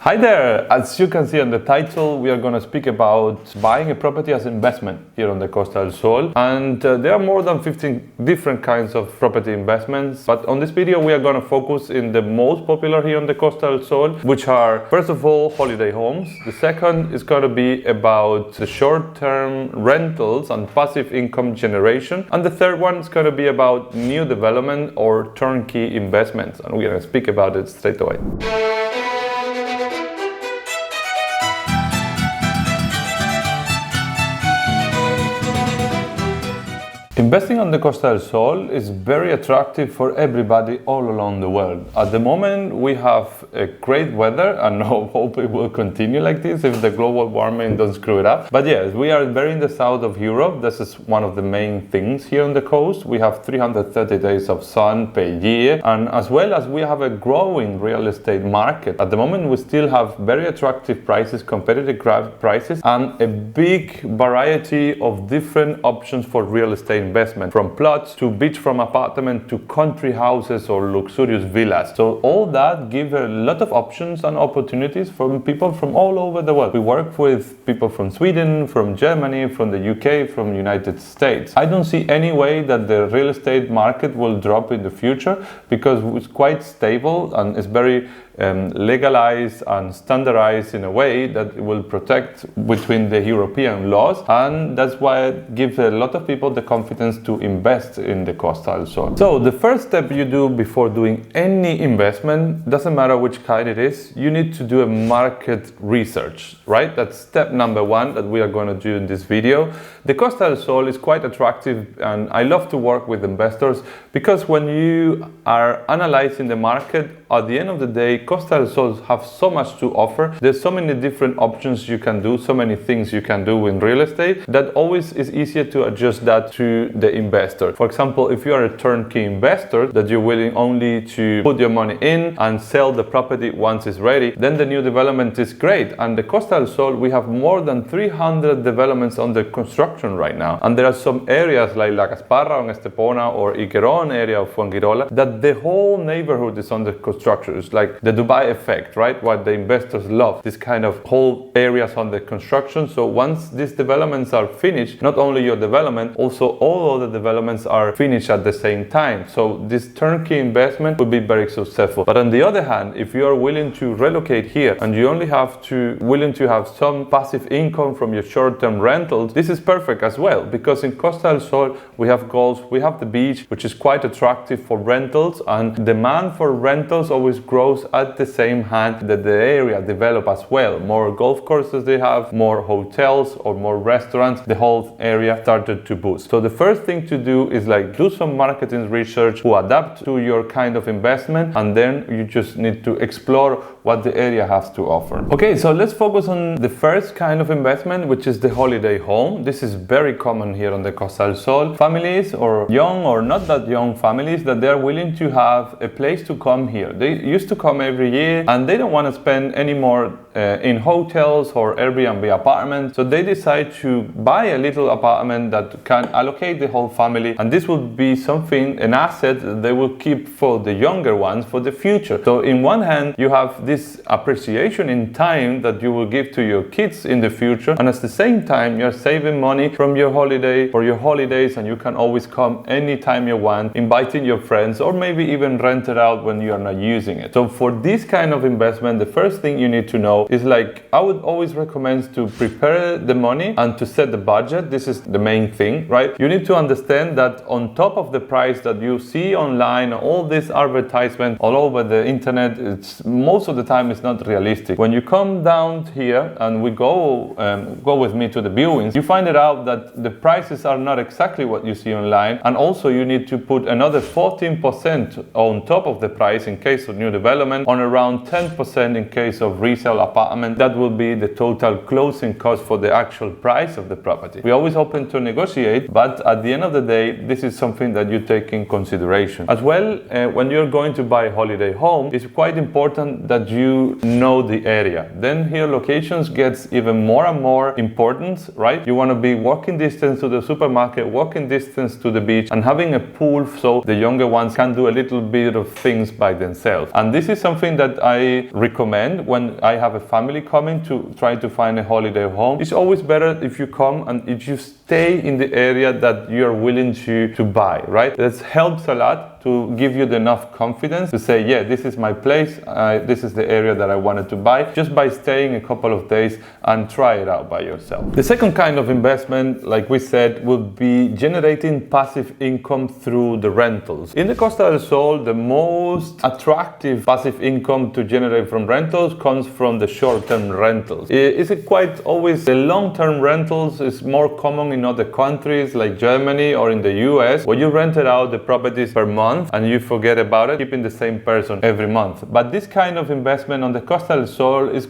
Hi there! As you can see on the title, we are going to speak about buying a property as investment here on the Costa del Sol. And there are more than 15 different kinds of property investments. But on this video, we are going to focus in the most popular here on the Costa del Sol, which are, first of all, holiday homes. The second is going to be about the short-term rentals and passive income generation. And the third one is going to be about new development or turnkey investments. And we're going to speak about it straight away. Investing on the Costa del Sol is very attractive for everybody all around the world. At the moment, we have a great weather, and I hope it will continue like this if the global warming doesn't screw it up. But yes, we are very in the south of Europe. This is one of the main things here on the coast. We have 330 days of sun per year, and as well as we have a growing real estate market. At the moment, we still have very attractive prices, competitive prices, and a big variety of different options for real estate investment, from plots to beachfront apartment to country houses or luxurious villas. So all that gives a lot of options and opportunities for people from all over the world. We work with people from Sweden, from Germany, from the UK, from the United States. I don't see any way that the real estate market will drop in the future because it's quite stable and it's very legalized and standardized in a way that it will protect between the European laws, and that's why it gives a lot of people the confidence to invest in the Costa del Sol. So the first step you do before doing any investment, doesn't matter which kind it is, you need to do a market research, right? That's step number one that we are going to do in this video. The Costa del Sol is quite attractive, and I love to work with investors because when you are analyzing the market, at the end of the day, Costa del Sol have so much to offer. There's so many different options you can do, so many things you can do in real estate that always is easier to adjust that to the investor. For example, if you are a turnkey investor that you're willing only to put your money in and sell the property once it's ready, then the new development is great. And the Costa del Sol, we have more than 300 developments under construction right now. And there are some areas like La Casparra on Estepona or Iqueron area of Fuengirola that the whole neighborhood is under construction. It's like the Dubai effect, right? What the investors love, this kind of whole areas under construction. So once these developments are finished, not only your development, also all other developments are finished at the same time. So this turnkey investment will be very successful. But on the other hand, if you are willing to relocate here and you only willing to have some passive income from your short-term rentals, this is perfect as well, because in Costa del Sol we have golf, we have the beach, which is quite attractive for rentals, and demand for rentals always grows at the same hand that the area develop as well. More golf courses they have, more hotels or more restaurants, the whole area started to boost. So the first thing to do is like do some marketing research to adapt to your kind of investment, and then you just need to explore what the area has to offer. Okay, so let's focus on the first kind of investment, which is the holiday home. This is very common here on the Costa del Sol. Families or young or not that young families that they're willing to have a place to come here. They used to come every year and they don't want to spend any more in hotels or Airbnb apartments. So they decide to buy a little apartment that can allocate the whole family, and this will be something, an asset that they will keep for the younger ones for the future. So in one hand, you have this appreciation in time that you will give to your kids in the future, and at the same time, you're saving money from your holiday or your holidays, and you can always come anytime you want, inviting your friends, or maybe even rent it out when you are not using it. So for this kind of investment, the first thing you need to know is like, I would always recommend to prepare the money and to set the budget. This is the main thing, right? You need to understand that on top of the price that you see online, all this advertisement all over the internet, it's most of the time it's not realistic. When you come down here and we go with me to the viewings, you find it out that the prices are not exactly what you see online, and also you need to put another 14% on top of the price in case of new development, on around 10% in case of resale apartment. That will be the total closing cost for the actual price of the property. We're always open to negotiate, but at the end of the day, this is something that you take in consideration. As well, when you're going to buy a holiday home, it's quite important that you know the area. Then here locations gets even more and more important, right? You want to be walking distance to the supermarket, walking distance to the beach, and having a pool so the younger ones can do a little bit of things by themselves. And this is something that I recommend when I have a family coming to try to find a holiday home. It's always better if you come and if you stay in the area that you're willing to buy, right? That helps a lot to give you enough confidence to say, yeah, this is my place, this is the area that I wanted to buy, just by staying a couple of days and try it out by yourself. The second kind of investment, like we said, would be generating passive income through the rentals. In the Costa del Sol, the most attractive passive income to generate from rentals comes from the short-term rentals. Is it quite always the long-term rentals is more common in other countries like Germany or in the US, where you rented out the properties per month and you forget about it, keeping the same person every month. But this kind of investment on the Costa del Sol is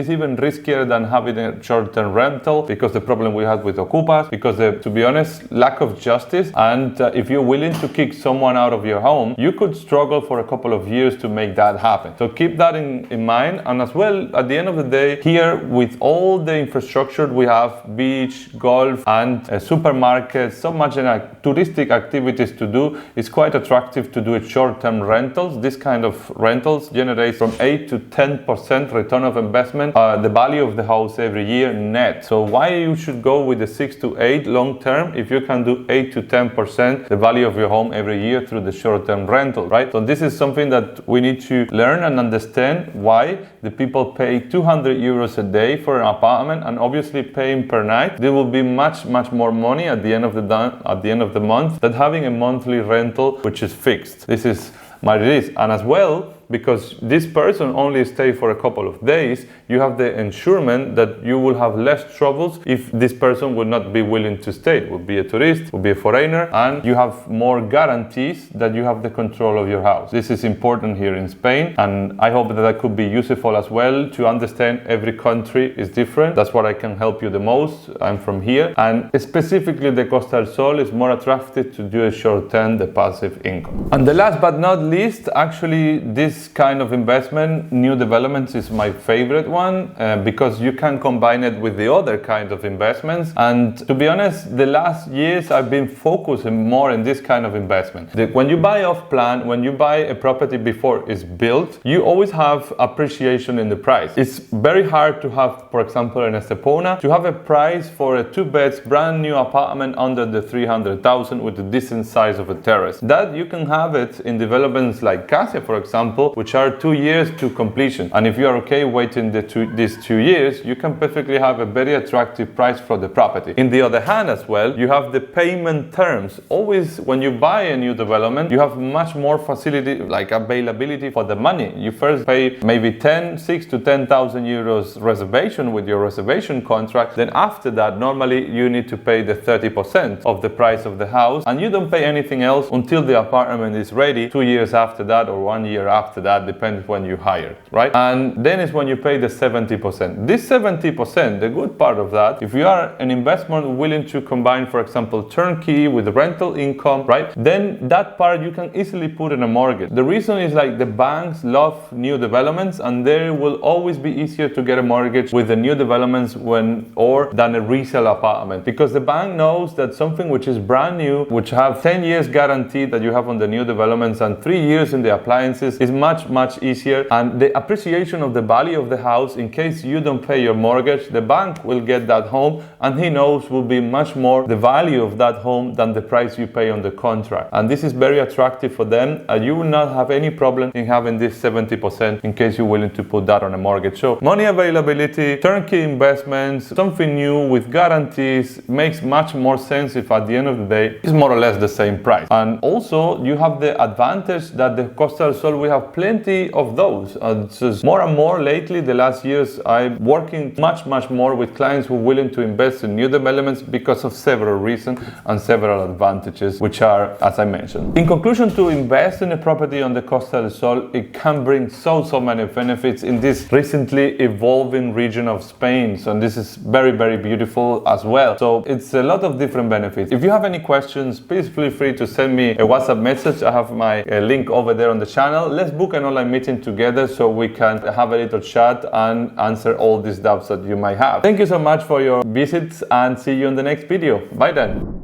even riskier than having a short-term rental, because the problem we had with Ocupas, because to be honest, lack of justice, and if you're willing to kick someone out of your home, you could struggle for a couple of years to make that happen. So keep that in mind. And as well, at the end of the day, here with all the infrastructure we have, beach, golf, and supermarkets, so much touristic activities to do, it's quite attractive to do it short-term rentals. This kind of rentals generate from 8 to 10% return of investment, the value of the house every year net. So why you should go with the 6 to 8 long-term if you can do 8 to 10% the value of your home every year through the short-term rental, right? So this is something that we need to learn and understand why the people pay 200 euros a day for an apartment, and obviously paying per night, there will be much more money at the end of the month than having a monthly rental which is fixed. This is my release. And as well, because this person only stay for a couple of days, you have the insurance that you will have less troubles if this person would not be willing to stay. It would be a tourist, would be a foreigner, and you have more guarantees that you have the control of your house. This is important here in Spain, and I hope that could be useful as well to understand every country is different. That's what I can help you the most. I'm from here, and specifically the Costa del Sol is more attractive to do a short-term, the passive income. And the last but not least, actually this kind of investment, new developments, is my favorite one because you can combine it with the other kind of investments. And to be honest, the last years I've been focusing more in this kind of investment. When you buy off plan, when you buy a property before it's built, you always have appreciation in the price. It's very hard to have, for example, in Estepona, to have a price for a 2-bed brand new apartment under the 300,000 with a decent size of a terrace. That you can have it in developments like Casia, for example, which are 2 years to completion. And if you are okay waiting these 2 years, you can perfectly have a very attractive price for the property. In the other hand as well, you have the payment terms. Always when you buy a new development, you have much more facility, like availability for the money. You first pay maybe 6 to 10,000 euros reservation with your reservation contract. Then after that, normally you need to pay the 30% of the price of the house, and you don't pay anything else until the apartment is ready 2 years after that, or 1 year after that, depends when you hired, right? And then is when you pay the 70%. This 70%, the good part of that, if you are an investment willing to combine, for example, turnkey with the rental income, right? Then that part you can easily put in a mortgage. The reason is like the banks love new developments, and there will always be easier to get a mortgage with the new developments than a resale apartment, because the bank knows that something which is brand new, which have 10 years guarantee that you have on the new developments and 3 years in the appliances, is much easier. And the appreciation of the value of the house, in case you don't pay your mortgage, the bank will get that home, and he knows will be much more the value of that home than the price you pay on the contract. And this is very attractive for them. You will not have any problem in having this 70% in case you're willing to put that on a mortgage. So money availability, turnkey investments, something new with guarantees makes much more sense if at the end of the day it's more or less the same price. And also you have the advantage that the Costa del Sol, we have plenty of those. Just more and more lately, the last years, I'm working much more with clients who are willing to invest in new developments because of several reasons and several advantages, which are, as I mentioned. In conclusion, to invest in a property on the Costa del Sol, it can bring so many benefits in this recently evolving region of Spain. So this is very beautiful as well. So it's a lot of different benefits. If you have any questions, please feel free to send me a WhatsApp message. I have my link over there on the channel. Let's book an online meeting together so we can have a little chat and answer all these doubts that you might have. Thank you so much for your visits and see you in the next video. Bye then.